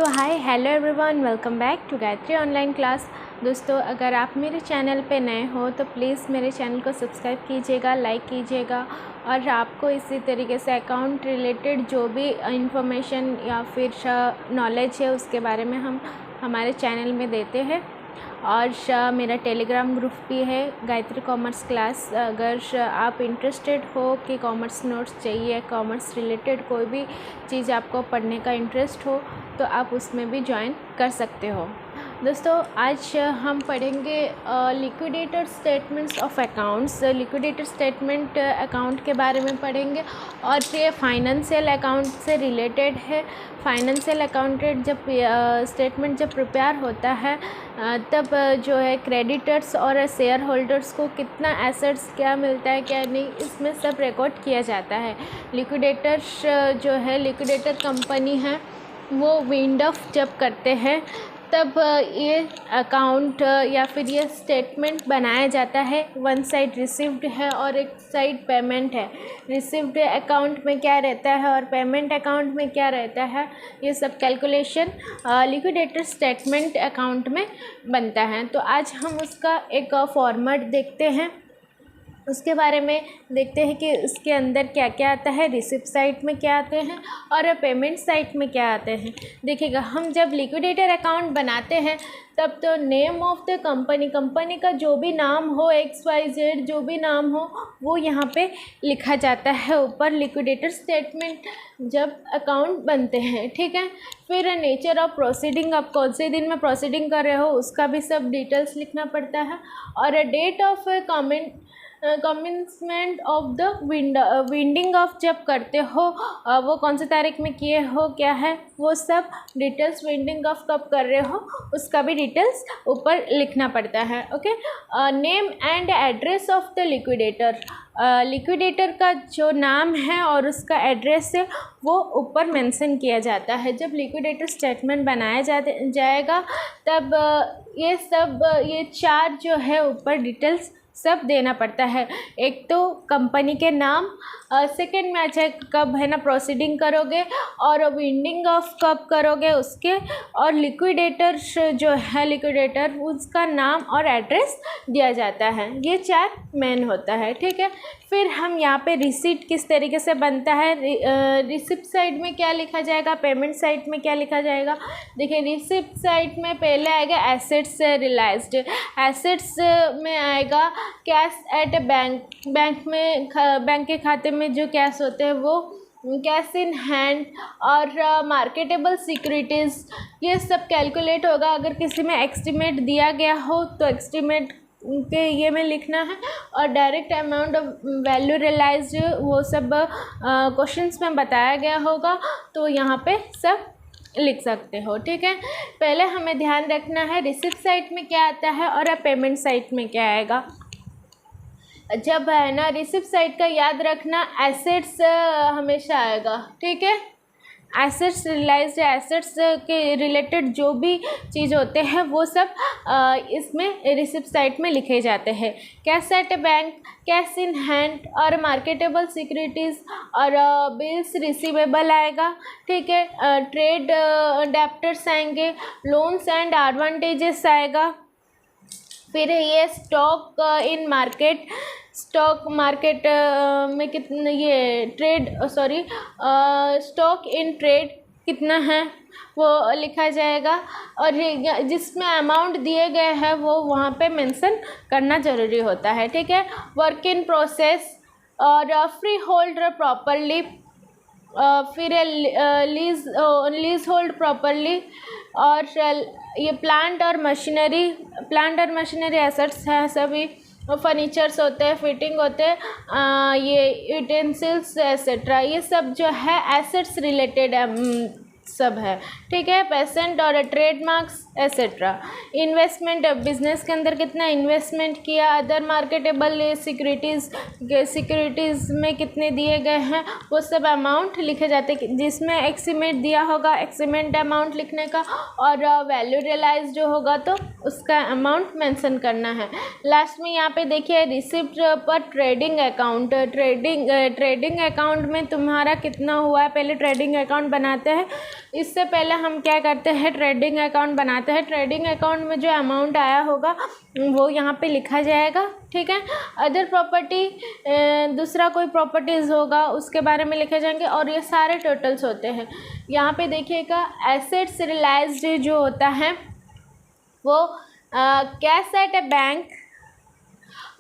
So hi hello everyone, welcome back to Gayatri online class. दोस्तों, अगर आप मेरे चैनल पे नए हो तो प्लीज़ मेरे चैनल को सब्सक्राइब कीजिएगा, लाइक कीजिएगा। और आपको इसी तरीके से अकाउंट रिलेटेड जो भी इंफॉर्मेशन या फिर नॉलेज है उसके बारे में हम हमारे चैनल में देते हैं। और मेरा टेलीग्राम ग्रुप भी है गायत्री कॉमर्स क्लास। अगर आप इंटरेस्टेड हो कि कॉमर्स नोट्स चाहिए, कॉमर्स रिलेटेड कोई भी चीज़ आपको पढ़ने का इंटरेस्ट हो तो आप उसमें भी ज्वाइन कर सकते हो। दोस्तों, आज हम पढ़ेंगे liquidator statements of accounts. Liquidator statement account के बारे में पढ़ेंगे और ये फाइनेंशियल अकाउंट से रिलेटेड है। फाइनेंशियल अकाउंटेंट जब स्टेटमेंट जब प्रिपेयर होता है तब जो है क्रेडिटर्स और शेयर होल्डर्स को कितना एसेट्स क्या मिलता है क्या नहीं, इसमें सब रिकॉर्ड किया जाता है। लिक्विडेटर्स जो है लिक्विडेटर कंपनी है वो विंड ऑफ जब करते हैं तब ये अकाउंट या फिर ये स्टेटमेंट बनाया जाता है। वन साइड रिसीव्ड है और एक साइड पेमेंट है। रिसीव्ड अकाउंट में क्या रहता है और पेमेंट अकाउंट में क्या रहता है, ये सब कैलकुलेशन लिक्विडेटर स्टेटमेंट अकाउंट में बनता है। तो आज हम उसका एक फॉर्मेट देखते हैं, उसके बारे में देखते हैं कि उसके अंदर क्या क्या आता है, रिसिप्ट साइड में क्या आते हैं और पेमेंट साइड में क्या आते हैं। देखिएगा, हम जब लिक्विडेटर अकाउंट बनाते हैं तब तो नेम ऑफ द कंपनी का जो भी नाम हो, XYZ जो भी नाम हो वो यहाँ पे लिखा जाता है ऊपर लिक्विडेटर स्टेटमेंट जब अकाउंट बनते हैं। ठीक है, फिर नेचर ऑफ प्रोसीडिंग, आप कौन से दिन में प्रोसीडिंग कर रहे हो उसका भी सब डिटेल्स लिखना पड़ता है। और date of commencement of the winding of जब करते हो वो कौन से तारीख में किए हो, क्या है वो सब डिटेल्स। विंडिंग ऑफ कब कर रहे हो उसका भी डिटेल्स ऊपर लिखना पड़ता है। Okay, name and address of the liquidator, liquidator का जो नाम है और उसका एड्रेस है वो ऊपर मेंशन किया जाता है। जब लिक्विडेटर स्टेटमेंट बनाया जाएगा तब ये चार जो है ऊपर डिटेल्स सब देना पड़ता है। एक तो कंपनी के नाम, सेकंड में अच्छा कब है ना प्रोसीडिंग करोगे, और विंडिंग ऑफ कब करोगे उसके, और लिक्विडेटर जो है लिक्विडेटर उसका नाम और एड्रेस दिया जाता है। ये चार मेन होता है। ठीक है, फिर हम यहाँ पे रिसीट किस तरीके से बनता है, रिसिप्ट साइड में क्या लिखा जाएगा, पेमेंट साइड में क्या लिखा जाएगा। देखिए, रिसिप्ट साइड में पहले आएगा एसेट्स रियलाइज्ड। एसेट्स में आएगा कैश एट बैंक में बैंक के खाते में जो कैश होते हैं वो कैश इन हैंड, और मार्केटेबल सिक्योरिटीज़ ये सब कैलकुलेट होगा। अगर किसी में एस्टीमेट दिया गया हो तो एस्टीमेट के ये में लिखना है, और direct amount of value realized वो सब क्वेश्चंस में बताया गया होगा तो यहाँ पे सब लिख सकते हो। ठीक है, पहले हमें ध्यान रखना है रिसिप्ट साइड में क्या आता है और पेमेंट साइड में क्या आएगा। जब है ना रिसिप्ट साइड का याद रखना, एसेट्स हमेशा आएगा। ठीक है, एसेट्स रियलाइज्ड, एसेट्स के रिलेटेड जो भी चीज़ होते हैं वो सब इसमें रिसिप्ट साइड में लिखे जाते हैं। Cash at bank, cash in hand, और मार्केटेबल सिक्योरिटीज़ और बिल्स रिसीवेबल आएगा। ठीक है, ट्रेड डेप्टर्स आएंगे, लोन्स एंड एडवांटेजेस आएगा। फिर ये stock in market, stock market में कितने ये स्टॉक इन ट्रेड कितना है वो लिखा जाएगा, और जिसमें अमाउंट दिए गए हैं वो वहाँ पे मेंशन करना ज़रूरी होता है। ठीक है, वर्क इन प्रोसेस और फ्री होल्डर प्रॉपरली, फिर लीज होल्ड प्रॉपरली, और ये प्लांट और मशीनरी एसेट्स हैं सभी। फर्नीचर्स होते हैं, फिटिंग होते हैं, ये यूटेंसिल्स एक्सेट्रा, ये सब जो है एसेट्स रिलेटेड सब है। ठीक है, पेसेंट और ट्रेडमार्क्स एक्सेट्रा। इन्वेस्टमेंट, बिजनेस के अंदर कितना इन्वेस्टमेंट किया, अदर मार्केटेबल सिक्योरिटीज़ में कितने दिए गए हैं वो सब अमाउंट लिखे जाते हैं। जिसमें एस्टीमेट दिया होगा एस्टीमेट अमाउंट लिखने का, और वैल्यू रियलाइज जो होगा तो उसका अमाउंट मेंशन करना है। लास्ट में यहाँ पे देखिए रिसिप्ट पर ट्रेडिंग अकाउंट, ट्रेडिंग अकाउंट में तुम्हारा कितना हुआ है, पहले ट्रेडिंग अकाउंट बनाते हैं इससे पहले हम क्या करते हैं, ट्रेडिंग अकाउंट बनाते हैं। ट्रेडिंग अकाउंट में जो अमाउंट आया होगा वो यहाँ पे लिखा जाएगा, ठीक है। अदर प्रॉपर्टी, दूसरा कोई प्रॉपर्टीज़ होगा उसके बारे में लिखे जाएंगे, और ये सारे टोटल्स होते हैं। यहाँ पे देखिएगा एसेट्स रियलाइज्ड जो होता है वो कैश एट ए बैंक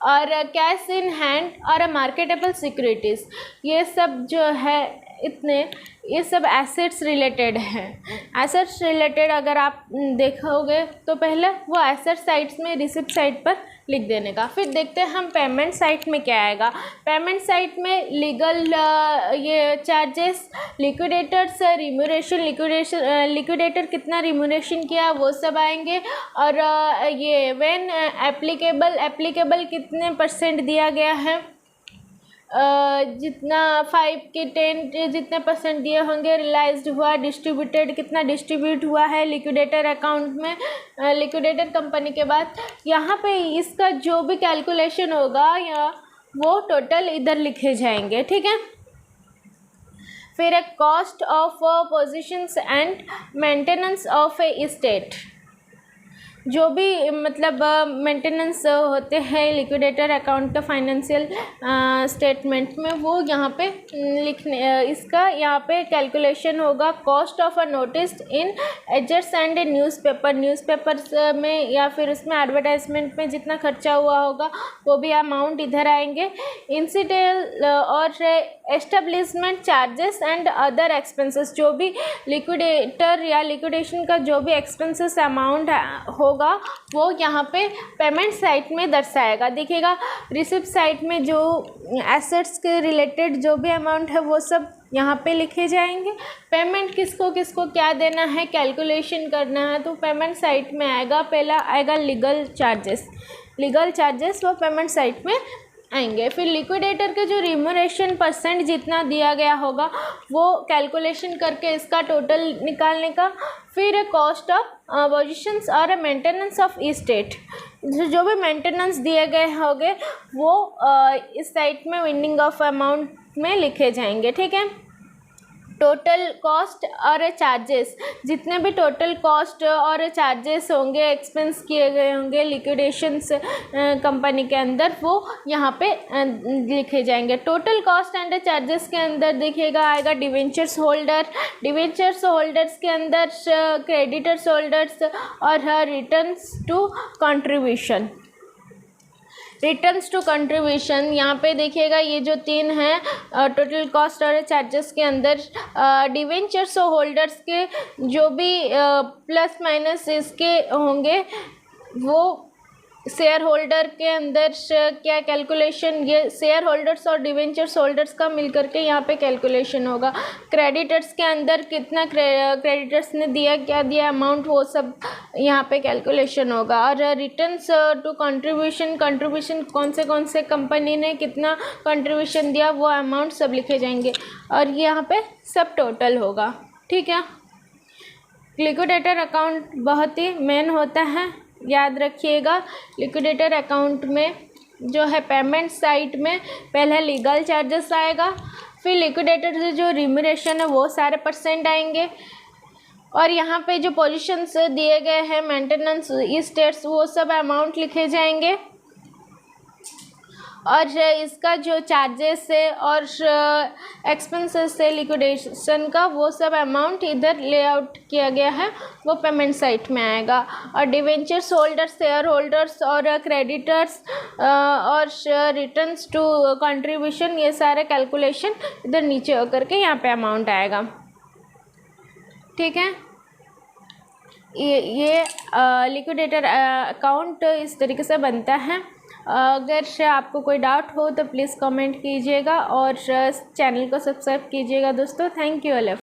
और कैश इन हैंड और मार्केटेबल सिक्योरिटीज़, ये सब जो है ये सब एसेट्स रिलेटेड हैं। एसेट्स रिलेटेड अगर आप देखोगे तो पहले वो एसेट साइड्स में रिसिप्ट साइड पर लिख देने का। फिर देखते हैं हम पेमेंट साइड में क्या आएगा। पेमेंट साइड में लीगल ये चार्जेस, लिक्विडेटर्स रिम्यूनरेशन, लिक्विडेटर कितना रिम्यूनरेशन किया वो सब आएंगे, और ये व्हेन एप्लीकेबल कितने % दिया गया है, जितना 5 के 10 जितने % दिए होंगे, रियलाइज्ड हुआ, डिस्ट्रीब्यूटेड कितना डिस्ट्रीब्यूट हुआ है लिक्विडेटर अकाउंट में, लिक्विडेटर कंपनी के बाद यहाँ पे इसका जो भी कैलकुलेशन होगा या वो टोटल इधर लिखे जाएंगे, ठीक है। फिर एक cost of positions and maintenance A estate, जो भी मतलब मेंटेनेंस होते हैं लिक्विडेटर अकाउंट का फाइनेंशियल स्टेटमेंट में, वो यहाँ पे लिखने, इसका यहाँ पे कैलकुलेशन होगा। Cost of a notice in agers and newspapers में या फिर उसमें एडवर्टाइजमेंट में जितना खर्चा हुआ होगा वो भी अमाउंट इधर आएंगे। इंसिडेंट और establishment charges and other expenses, जो भी लिक्विडेटर या लिक्विडेशन का जो भी एक्सपेंसेस अमाउंट होगा वो यहाँ पे पेमेंट साइड में दर्शाएगा। देखिएगा रिसिप्ट साइड में जो एसेट्स के रिलेटेड जो भी अमाउंट है वो सब यहाँ पे लिखे जाएंगे। पेमेंट किसको किसको क्या देना है, कैलकुलेशन करना है, तो पेमेंट साइड में आएगा। पहला आएगा लीगल चार्जेस वो पेमेंट साइड में आएंगे। फिर लिक्विडेटर के जो रिम्यूनरेशन % जितना दिया गया होगा वो कैलकुलेशन करके इसका टोटल निकालने का। फिर कॉस्ट ऑफ पोजीशंस और मेंटेनेंस ऑफ एस्टेट, जो भी मेंटेनेंस दिए गए होंगे वो इस साइड में विंडिंग ऑफ अमाउंट में लिखे जाएंगे, ठीक है। टोटल कॉस्ट और चार्जेस, जितने भी टोटल कॉस्ट और चार्जेस होंगे, एक्सपेंस किए गए होंगे लिक्विडेशंस कंपनी के अंदर, वो यहाँ पे लिखे जाएंगे। टोटल कॉस्ट एंड चार्जेस के अंदर देखिएगा आएगा डिवेंचर्स होल्डर्स के अंदर क्रेडिटर्स होल्डर्स और रिटर्न्स टू कंट्रीब्यूशन। यहाँ पे देखिएगा ये जो 3 हैं टोटल कॉस्ट और चार्जेस के अंदर, डिवेंचर्स होल्डर्स के जो भी प्लस माइनस इसके होंगे वो शेयर होल्डर के अंदर क्या कैलकुलेशन, ये शेयर होल्डर्स और डिवेंचर्स होल्डर्स का मिल करके यहाँ पे कैलकुलेशन होगा। क्रेडिटर्स के अंदर कितना क्रेडिटर्स ने दिया, क्या दिया अमाउंट, वो सब यहाँ पे कैलकुलेशन होगा। और रिटर्न्स टू कंट्रीब्यूशन कौन से कंपनी ने कितना कंट्रीब्यूशन दिया वो अमाउंट सब लिखे जाएंगे, और यहाँ पे सब टोटल होगा, ठीक है। लिक्विडेटर अकाउंट बहुत ही मेन होता है, याद रखिएगा। लिक्विडेटर अकाउंट में जो है पेमेंट साइड में पहले लीगल चार्जेस आएगा, फिर लिक्विडेटर से जो रिम्यूनरेशन है वो सारे % आएंगे, और यहाँ पे जो पोजीशंस दिए गए हैं मेंटेनेंस एस्टेट्स वो सब अमाउंट लिखे जाएंगे, और इसका जो चार्जेस है और एक्सपेंसेस है लिक्विडेशन का वो सब अमाउंट इधर लेआउट किया गया है वो पेमेंट साइड में आएगा। और डिवेंचर्स होल्डर्स, शेयर होल्डर्स और क्रेडिटर्स और रिटर्न्स टू कंट्रीब्यूशन, ये सारे कैलकुलेशन इधर नीचे होकर के यहाँ पे अमाउंट आएगा, ठीक है। ये लिक्विडेटर अकाउंट इस तरीके से बनता है। अगर आपको कोई डाउट हो तो प्लीज़ कमेंट कीजिएगा और चैनल को सब्सक्राइब कीजिएगा दोस्तों। Thank you.